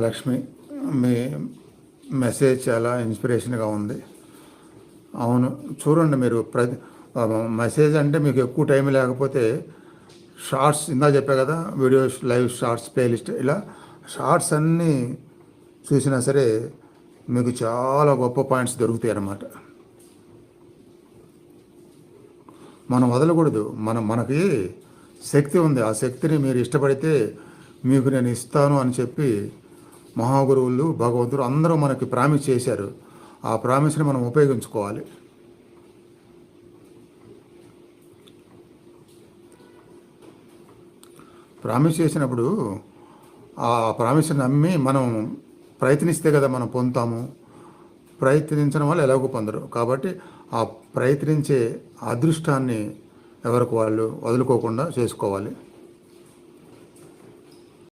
లక్ష్మి, మీ message చాలా ఇన్స్పిరేషన్గా ఉంది. అవును, చూడండి మీరు మెసేజ్ అంటే మీకు ఎక్కువ టైం లేకపోతే షార్ట్స్ ఇందా చెప్పా కదా, వీడియోస్, లైవ్ షార్ట్స్, ప్లేలిస్ట్, ఇలా షార్ట్స్ అన్నీ చూసినా సరే మీకు చాలా గొప్ప పాయింట్స్ దొరుకుతాయి అన్నమాట. మనం వదలకూడదు. మనకి శక్తి ఉంది. ఆ శక్తిని మీరు ఇష్టపడితే మీకు నేను ఇస్తాను అని చెప్పి మహాగురువులు, భగవంతుడు అందరూ మనకి ప్రామిస్ చేశారు. ఆ ప్రామిస్ని మనం ఉపయోగించుకోవాలి. ప్రామిస్ చేసినప్పుడు ఆ ప్రామిస్ని నమ్మి మనం ప్రయత్నిస్తే కదా మనం పొందుతాము. ప్రయత్నించడం వల్ల ఎలాగో పొందరు. కాబట్టి ఆ ప్రయత్నించే అదృష్టాన్ని ఎవరికి వాళ్ళు వదులుకోకుండా చేసుకోవాలి.